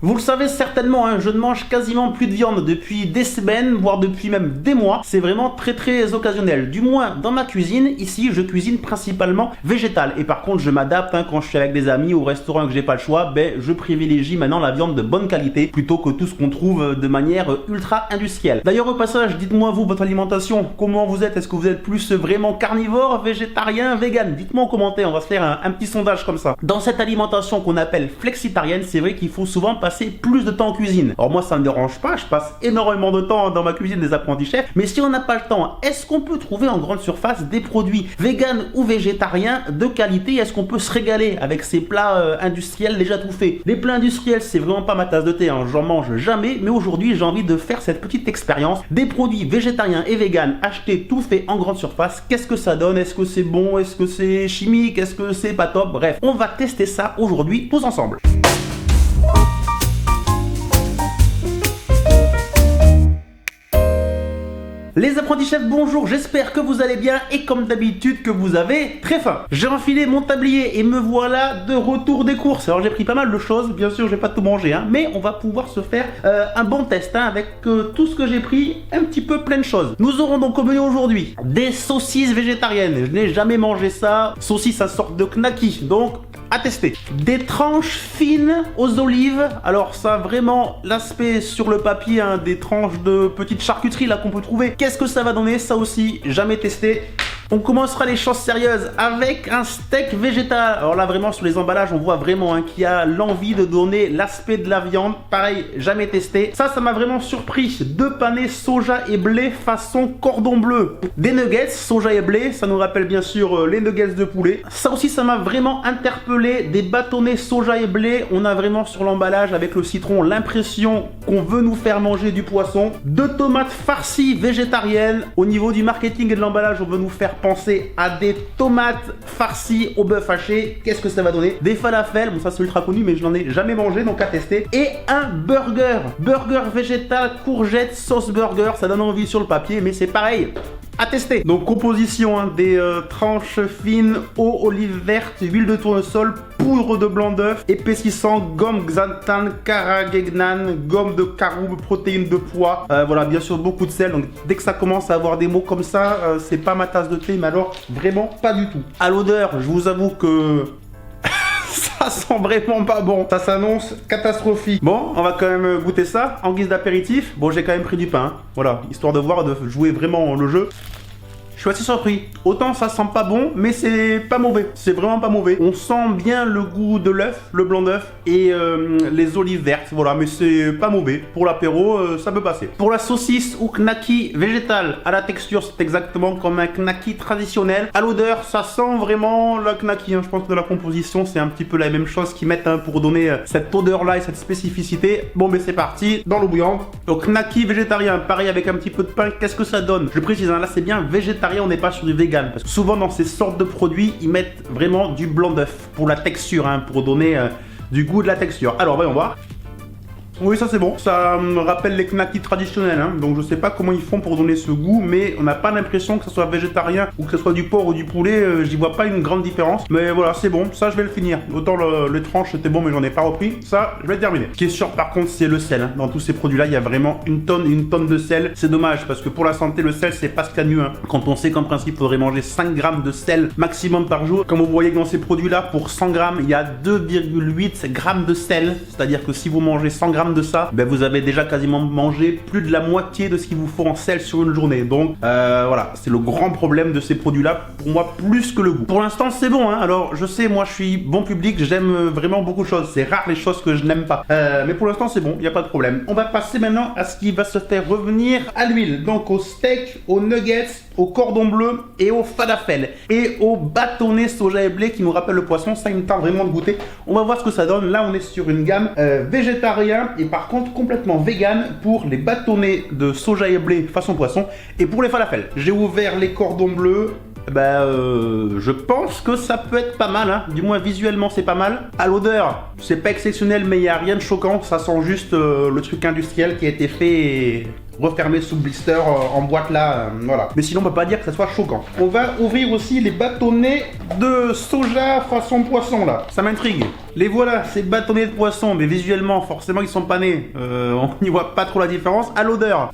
Vous le savez certainement, hein, je ne mange quasiment plus de viande depuis des semaines, voire depuis même des mois. C'est vraiment très occasionnel. Du moins, dans ma cuisine, ici, je cuisine principalement végétal. Et par contre, je m'adapte hein, quand je suis avec des amis au restaurant et que j'ai pas le choix, je privilégie maintenant la viande de bonne qualité plutôt que tout ce qu'on trouve de manière ultra industrielle. D'ailleurs, au passage, dites-moi vous, votre alimentation, comment vous êtes? Est-ce que vous êtes plus vraiment carnivore, végétarien, vegan? Dites-moi en commentaire, on va se faire un petit sondage comme ça. Dans cette alimentation qu'on appelle flexitarienne, c'est vrai qu'il faut souvent passer plus de temps en cuisine. Alors moi ça me dérange pas, je passe énormément de temps dans ma cuisine des apprentis chefs, mais si on n'a pas le temps, est-ce qu'on peut trouver en grande surface des produits vegan ou végétariens de qualité? Est-ce qu'on peut se régaler avec ces plats industriels déjà tout faits? Les plats industriels c'est vraiment pas ma tasse de thé, hein. J'en mange jamais, mais aujourd'hui j'ai envie de faire cette petite expérience des produits végétariens et vegan achetés tout fait en grande surface. Qu'est-ce que ça donne? Est-ce que c'est bon? Est-ce que c'est chimique? Est-ce que c'est pas top? Bref, on va tester ça aujourd'hui tous ensemble. Les apprentis chefs, bonjour, j'espère que vous allez bien et comme d'habitude que vous avez très faim. J'ai enfilé mon tablier et me voilà de retour des courses. Alors j'ai pris pas mal de choses, bien sûr je vais pas tout manger, hein, mais on va pouvoir se faire un bon test hein, avec tout ce que j'ai pris, un petit peu plein de choses. Nous aurons donc au menu aujourd'hui des saucisses végétariennes, je n'ai jamais mangé ça, saucisse à sorte de knacky, donc à tester. Des tranches fines aux olives, alors ça a vraiment l'aspect sur le papier hein, des tranches de petites charcuteries là qu'on peut trouver. Qu'est-ce que ça va donner? Ça aussi, jamais testé. On commencera les choses sérieuses avec un steak végétal. Alors là vraiment sur les emballages on voit vraiment hein, qu'il y a l'envie de donner l'aspect de la viande. Pareil, jamais testé. Ça m'a vraiment surpris. 2 panés soja et blé façon cordon bleu. Des nuggets soja et blé, ça nous rappelle bien sûr les nuggets de poulet. Ça aussi ça m'a vraiment interpellé. Des bâtonnets soja et blé. On a vraiment sur l'emballage avec le citron l'impression qu'on veut nous faire manger du poisson. 2 tomates farcies végétariennes. Au niveau du marketing et de l'emballage on veut nous faire penser à des tomates farcies au bœuf haché. Qu'est-ce que ça va donner? Des falafels, bon ça c'est ultra connu mais je n'en ai jamais mangé donc à tester. Et un burger végétal, courgette, sauce burger, ça donne envie sur le papier mais c'est pareil, à tester. Donc composition hein, des tranches fines, eau, olive verte, huile de tournesol, poudre de blanc d'œuf, épaississant, gomme xanthan, carrageenan, gomme de caroube, protéines de pois. Voilà, bien sûr beaucoup de sel. Donc dès que ça commence à avoir des mots comme ça, c'est pas ma tasse de thé, mais alors vraiment pas du tout. À l'odeur, je vous avoue que ça sent vraiment pas bon. Ça s'annonce catastrophique. Bon, on va quand même goûter ça en guise d'apéritif. Bon, j'ai quand même pris du pain. Hein. Voilà, histoire de voir, de jouer vraiment le jeu. Je suis assez surpris. Autant ça sent pas bon, mais c'est pas mauvais. C'est vraiment pas mauvais. On sent bien le goût de l'œuf, le blanc d'œuf et les olives vertes. Voilà, mais c'est pas mauvais. Pour l'apéro, ça peut passer. Pour la saucisse ou knacky végétal, à la texture, c'est exactement comme un knacky traditionnel. À l'odeur, ça sent vraiment le knacky. Hein. Je pense que dans la composition, c'est un petit peu la même chose qu'ils mettent hein, pour donner cette odeur-là et cette spécificité. Bon, mais c'est parti, dans l'eau bouillante. Donc knacky végétarien, pareil avec un petit peu de pain. Qu'est-ce que ça donne? Je précise, hein, là c'est bien végétarien. On n'est pas sur du vegan parce que souvent dans ces sortes de produits ils mettent vraiment du blanc d'œuf pour la texture hein, pour donner du goût de la texture. Alors voyons voir. Oui, ça c'est bon. Ça me rappelle les knackis traditionnels. Hein. Donc je sais pas comment ils font pour donner ce goût, mais on n'a pas l'impression que ce soit végétarien ou que ce soit du porc ou du poulet. J'y vois pas une grande différence. Mais voilà, c'est bon. Ça, je vais le finir. Autant les tranches c'était bon, mais j'en ai pas repris. Ça, je vais terminer. Ce qui est sûr par contre, c'est le sel. Hein. Dans tous ces produits-là, il y a vraiment une tonne de sel. C'est dommage parce que pour la santé, le sel, c'est pas ce qu'il y a de mieux. Hein. Quand on sait qu'en principe, il faudrait manger 5 grammes de sel maximum par jour. Comme vous voyez que dans ces produits-là, pour 100 grammes, il y a 2,8 grammes de sel. C'est-à-dire que si vous mangez 100 grammes de ça, ben vous avez déjà quasiment mangé plus de la moitié de ce qu'il vous faut en sel sur une journée. Donc voilà, c'est le grand problème de ces produits-là, pour moi, plus que le goût. Pour l'instant, c'est bon, hein. Alors je sais, moi je suis bon public, j'aime vraiment beaucoup de choses. C'est rare les choses que je n'aime pas. Mais pour l'instant, c'est bon, il n'y a pas de problème. On va passer maintenant à ce qui va se faire revenir à l'huile. Donc au steak, aux nuggets, au cordon bleu et au falafel. Et au bâtonnet soja et blé qui nous rappelle le poisson. Ça, il me tente vraiment de goûter. On va voir ce que ça donne. Là, on est sur une gamme végétarien et par contre complètement vegan pour les bâtonnets de soja et blé façon poisson et pour les falafels. J'ai ouvert les cordons bleus. Je pense que ça peut être pas mal, hein. Du moins visuellement c'est pas mal. À l'odeur, c'est pas exceptionnel mais il n'y a rien de choquant. Ça sent juste le truc industriel qui a été fait refermé sous blister en boîte là, voilà. Mais sinon on peut pas dire que ça soit choquant. On va ouvrir aussi les bâtonnets de soja façon poisson là, ça m'intrigue. Les voilà, ces bâtonnets de poisson, mais visuellement forcément ils sont pas nés, on n'y voit pas trop la différence. À l'odeur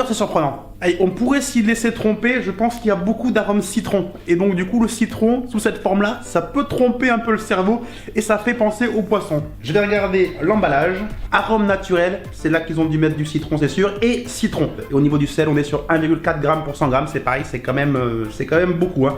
c'est surprenant. Allez, on pourrait s'y laisser tromper, je pense qu'il y a beaucoup d'arômes citron. Et donc du coup le citron, sous cette forme-là, ça peut tromper un peu le cerveau et ça fait penser au poisson. Je vais regarder l'emballage. Arôme naturel, c'est là qu'ils ont dû mettre du citron, c'est sûr, et citron. Et au niveau du sel, on est sur 1,4 g pour 100 g, c'est pareil, c'est quand même beaucoup. Hein.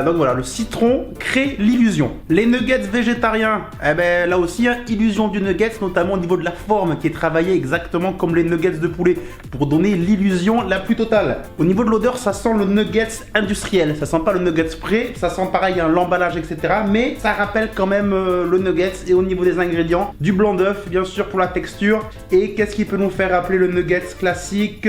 Donc voilà, le citron crée l'illusion. Les nuggets végétariens, eh ben là aussi, hein, illusion du nuggets, notamment au niveau de la forme qui est travaillée exactement comme les nuggets de poulet pour donner l'illusion la plus totale. Au niveau de l'odeur, ça sent le nuggets industriel, ça sent pas le nuggets prêt, ça sent pareil hein, l'emballage, etc. Mais ça rappelle quand même le nuggets. Et au niveau des ingrédients, du blanc d'œuf, bien sûr pour la texture. Et qu'est-ce qui peut nous faire rappeler le nuggets classique?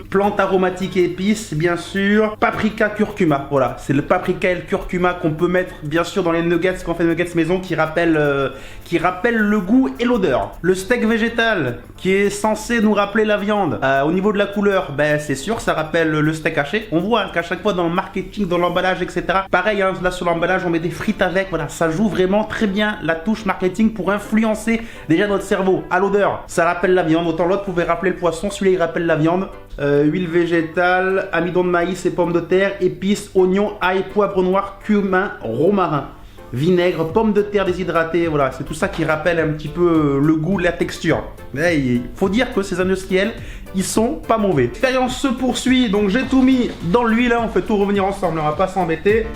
Plantes aromatiques et épices, bien sûr. Paprika, curcuma, voilà, c'est le paprika et le curcuma qu'on peut mettre bien sûr dans les nuggets quand on fait des nuggets maison qui rappellent le goût et l'odeur. Le steak végétal qui est censé nous rappeler la viande. Au niveau de la couleur, ben c'est sûr, ça rappelle le steak haché. On voit hein, qu'à chaque fois dans le marketing, dans l'emballage, etc. Pareil, hein, là sur l'emballage, on met des frites avec. Voilà, ça joue vraiment très bien la touche marketing pour influencer déjà notre cerveau. À l'odeur, ça rappelle la viande. Autant l'autre pouvait rappeler le poisson, celui-là il rappelle la viande. Huile végétale, amidon de maïs et pommes de terre, épices, oignons, ail, poivre noir, cumin, romarin. Vinaigre, pommes de terre déshydratées, voilà, c'est tout ça qui rappelle un petit peu le goût, la texture. Mais il faut dire que ces industriels, ils sont pas mauvais. L'expérience se poursuit, donc j'ai tout mis dans l'huile, hein, on fait tout revenir ensemble, on va pas s'embêter.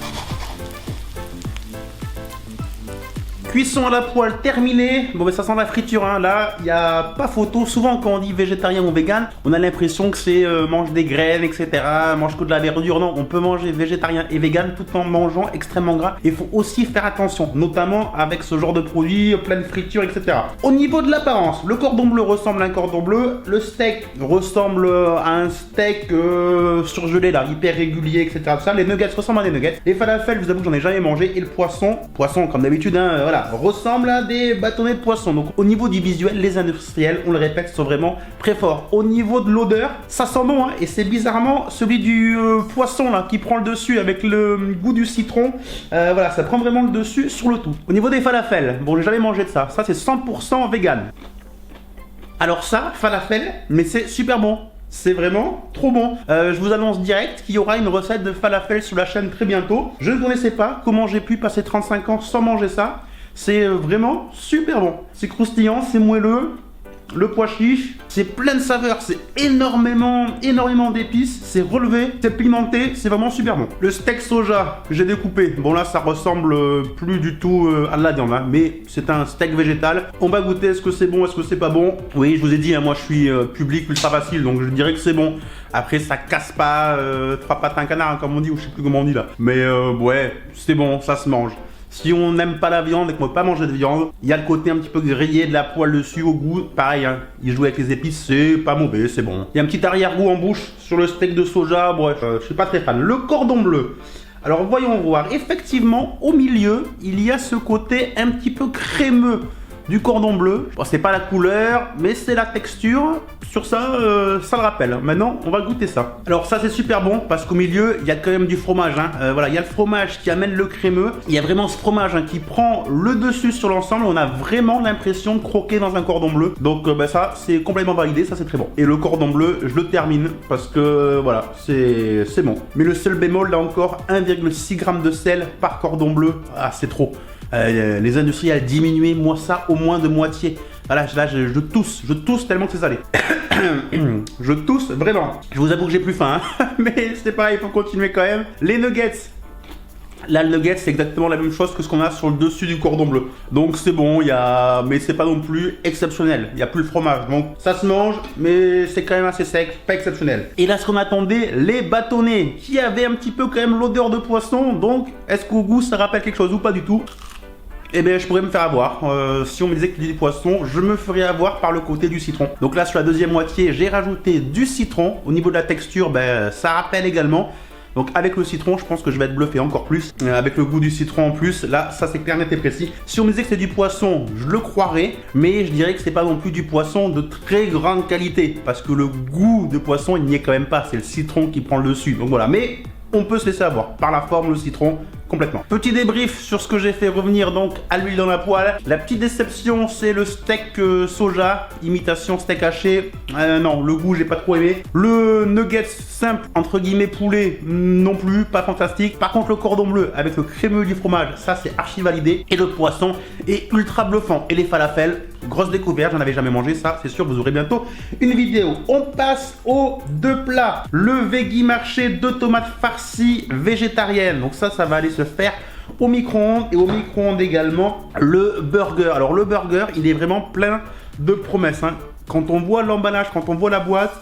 Cuisson à la poêle terminée. Bon mais ça sent la friture hein. Là il n'y a pas photo. Souvent quand on dit végétarien ou vegan, on a l'impression que c'est mange des graines, etc. Mange que de la verdure. Non, on peut manger végétarien et vegan tout en mangeant extrêmement gras. Il faut aussi faire attention, notamment avec ce genre de produits, plein de friture, etc. Au niveau de l'apparence, le cordon bleu ressemble à un cordon bleu. Le steak ressemble à un steak surgelé là, hyper régulier, etc. Ça, les nuggets ressemblent à des nuggets. Les falafels, je vous avoue que j'en ai jamais mangé. Et le poisson comme d'habitude, hein, voilà, ressemble à des bâtonnets de poisson. Donc au niveau du visuel, les industriels, on le répète, sont vraiment très forts. Au niveau de l'odeur, ça sent bon hein, et c'est bizarrement celui du poisson là qui prend le dessus avec le goût du citron. Voilà, ça prend vraiment le dessus sur le tout. Au niveau des falafels, bon j'ai jamais mangé de ça. Ça c'est 100% vegan. Alors ça, falafel, mais c'est super bon. C'est vraiment trop bon. Je vous annonce direct qu'il y aura une recette de falafel sur la chaîne très bientôt. Je ne connaissais pas comment j'ai pu passer 35 ans sans manger ça. C'est vraiment super bon. C'est croustillant, c'est moelleux. Le pois chiche, c'est plein de saveurs, c'est énormément d'épices, c'est relevé, c'est pimenté, c'est vraiment super bon. Le steak soja que j'ai découpé, bon là ça ressemble plus du tout à de la viande, hein, mais c'est un steak végétal. On va goûter, est-ce que c'est bon, est-ce que c'est pas bon? Oui, je vous ai dit, hein, moi je suis public ultra facile, donc je dirais que c'est bon. Après ça casse pas, trois pattes à un canard, hein, comme on dit, ou je sais plus comment on dit là. Mais ouais, c'est bon, ça se mange. Si on n'aime pas la viande et qu'on ne veut pas manger de viande, il y a le côté un petit peu grillé de la poêle dessus au goût. Pareil, hein, il joue avec les épices, c'est pas mauvais, c'est bon. Il y a un petit arrière-goût en bouche sur le steak de soja, bref, je suis pas très fan. Le cordon bleu. Alors voyons voir, effectivement, au milieu, il y a ce côté un petit peu crémeux du cordon bleu. Bon, c'est pas la couleur, mais c'est la texture. Sur ça, ça le rappelle. Maintenant, on va goûter ça. Alors ça, c'est super bon parce qu'au milieu, il y a quand même du fromage. Hein. Voilà, il y a le fromage qui amène le crémeux. Il y a vraiment ce fromage hein, qui prend le dessus sur l'ensemble. On a vraiment l'impression de croquer dans un cordon bleu. Donc bah, ça, c'est complètement validé. Ça, c'est très bon. Et le cordon bleu, je le termine parce que voilà, c'est bon. Mais le seul bémol, là encore, 1,6 g de sel par cordon bleu. Ah, c'est trop. Les industriels diminuer moi ça au moins de moitié. Voilà, là je tousse tellement que c'est salé. Je tousse vraiment. Je vous avoue que j'ai plus faim, hein. Mais c'est pareil, il faut continuer quand même. Les nuggets. Là, le nugget, c'est exactement la même chose que ce qu'on a sur le dessus du cordon bleu. Donc c'est bon, mais c'est pas non plus exceptionnel. Il n'y a plus le fromage. Donc ça se mange, mais c'est quand même assez sec, pas exceptionnel. Et là, ce qu'on attendait, les bâtonnets, qui avaient un petit peu quand même l'odeur de poisson. Donc, est-ce qu'au goût, ça rappelle quelque chose ou pas du tout? Eh bien, je pourrais me faire avoir. Si on me disait qu'il y a du poisson, je me ferais avoir par le côté du citron. Donc là, sur la deuxième moitié, j'ai rajouté du citron. Au niveau de la texture, ben, ça rappelle également. Donc avec le citron, je pense que je vais être bluffé encore plus. Avec le goût du citron en plus, là, ça c'est clair, net et précis. Si on me disait que c'est du poisson, je le croirais, mais je dirais que c'est pas non plus du poisson de très grande qualité, parce que le goût de poisson, il n'y est quand même pas. C'est le citron qui prend le dessus. Donc voilà, mais on peut se laisser avoir par la forme, le citron, complètement. Petit débrief sur ce que j'ai fait revenir donc à l'huile dans la poêle. La petite déception, c'est le steak soja, imitation steak haché. Non, le goût, j'ai pas trop aimé. Le nugget simple, entre guillemets poulet, non plus, pas fantastique. Par contre, le cordon bleu avec le crémeux du fromage, ça c'est archi validé. Et le poisson est ultra bluffant. Et les falafels, grosse découverte, j'en avais jamais mangé, ça c'est sûr, vous aurez bientôt une vidéo. On passe aux deux plats. Le veggie marché de tomates farcies végétariennes. Donc ça va aller se faire au micro-ondes, et au micro-ondes également le burger. Alors le burger, il est vraiment plein de promesses, hein. Quand on voit l'emballage, quand on voit la boîte,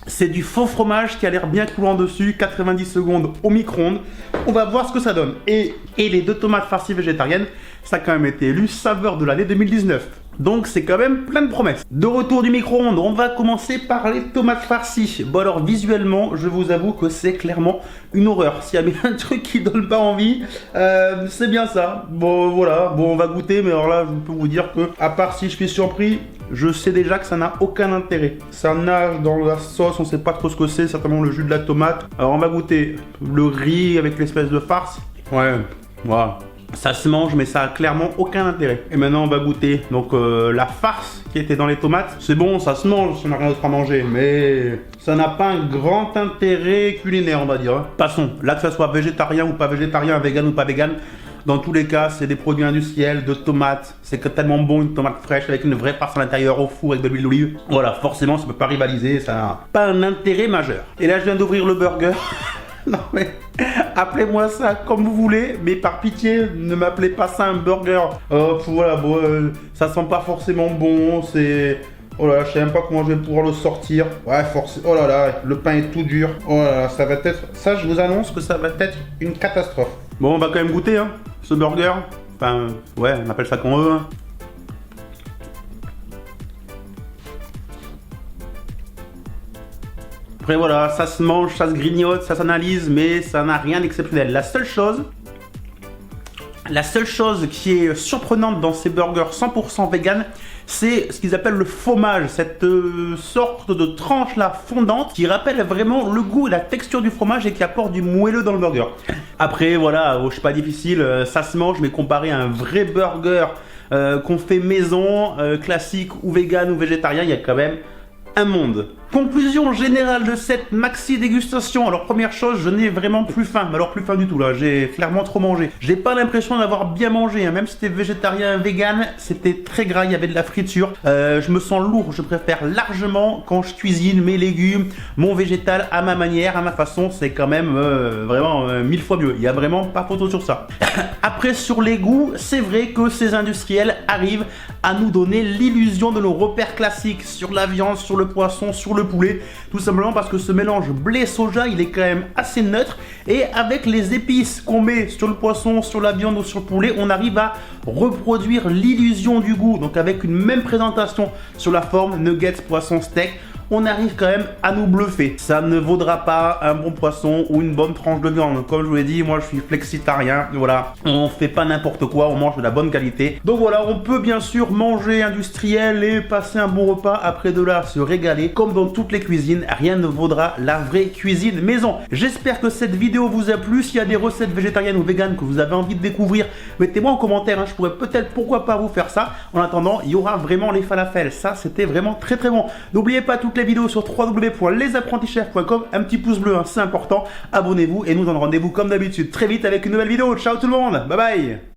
c'est du faux fromage qui a l'air bien coulant dessus, 90 secondes au micro-ondes. On va voir ce que ça donne. Et les deux tomates farcies végétariennes, ça a quand même été élu saveur de l'année 2019. Donc c'est quand même plein de promesses. De retour du micro-ondes, on va commencer par les tomates farcies. Bon alors visuellement, je vous avoue que c'est clairement une horreur. S'il y a bien un truc qui donne pas envie, c'est bien ça. Bon voilà, bon on va goûter, mais alors là je peux vous dire que, à part si je suis surpris, je sais déjà que ça n'a aucun intérêt. Ça nage dans la sauce, on sait pas trop ce que c'est, certainement le jus de la tomate. Alors on va goûter le riz avec l'espèce de farce. Ouais, voilà. Ça se mange, mais ça a clairement aucun intérêt. Et maintenant on va goûter donc la farce qui était dans les tomates. C'est bon, ça se mange si on n'a rien d'autre à manger, mais ça n'a pas un grand intérêt culinaire, on va dire. Passons, là que ça soit végétarien ou pas végétarien, vegan ou pas vegan, dans tous les cas, c'est des produits industriels de tomates. C'est que tellement bon, une tomate fraîche avec une vraie farce à l'intérieur au four avec de l'huile d'olive. Voilà, forcément, ça peut pas rivaliser, ça n'a pas un intérêt majeur. Et là, je viens d'ouvrir le burger. Non mais, appelez-moi ça comme vous voulez, mais par pitié, ne m'appelez pas ça un burger. Voilà, bon, ça sent pas forcément bon, c'est... Oh là là, je sais même pas comment je vais pouvoir le sortir. Ouais, forcément. Oh là là, le pain est tout dur. Oh là là, ça va être... Ça, je vous annonce que ça va être une catastrophe. Bon, on va quand même goûter, hein, ce burger. Enfin, ouais, on appelle ça qu'on veut, hein. Après voilà, ça se mange, ça se grignote, ça s'analyse, mais ça n'a rien d'exceptionnel. La seule chose qui est surprenante dans ces burgers 100% vegan, c'est ce qu'ils appellent le fromage, cette sorte de tranche là fondante qui rappelle vraiment le goût et la texture du fromage et qui apporte du moelleux dans le burger. Après voilà, je suis pas difficile, ça se mange, mais comparé à un vrai burger qu'on fait maison, classique ou vegan ou végétarien, il y a quand même un monde. Conclusion générale de cette maxi dégustation. Alors première chose, je n'ai vraiment plus faim, mais alors plus faim du tout là, j'ai clairement trop mangé. J'ai pas l'impression d'avoir bien mangé, hein. Même si c'était végétarien, vegan, c'était très gras, il y avait de la friture. Je me sens lourd, je préfère largement quand je cuisine mes légumes, mon végétal à ma manière, à ma façon, c'est quand même vraiment 1000 fois mieux. Il y a vraiment pas photo sur ça. Après sur les goûts, c'est vrai que ces industriels arrivent à nous donner l'illusion de nos repères classiques sur la viande, sur le poisson, sur le poulet, tout simplement parce que ce mélange blé-soja, il est quand même assez neutre, et avec les épices qu'on met sur le poisson, sur la viande ou sur le poulet, on arrive à reproduire l'illusion du goût. Donc avec une même présentation sur la forme, nuggets, poisson, steak, on arrive quand même à nous bluffer. Ça ne vaudra pas un bon poisson ou une bonne tranche de viande. Comme je vous l'ai dit, moi je suis flexitarien. Voilà, on fait pas n'importe quoi, on mange de la bonne qualité. Donc voilà, on peut bien sûr manger industriel et passer un bon repas. Après de là, se régaler. Comme dans toutes les cuisines, rien ne vaudra la vraie cuisine maison. J'espère que cette vidéo vous a plu. S'il y a des recettes végétariennes ou véganes que vous avez envie de découvrir, mettez-moi en commentaire, hein. Je pourrais peut-être, pourquoi pas, vous faire ça. En attendant, il y aura vraiment les falafels. Ça, c'était vraiment très très bon. N'oubliez pas toutes les vidéos sur www.lesapprentisschefs.com. Un petit pouce bleu, hein, c'est important. Abonnez-vous et nous on donne rendez-vous comme d'habitude très vite avec une nouvelle vidéo. Ciao tout le monde, bye bye.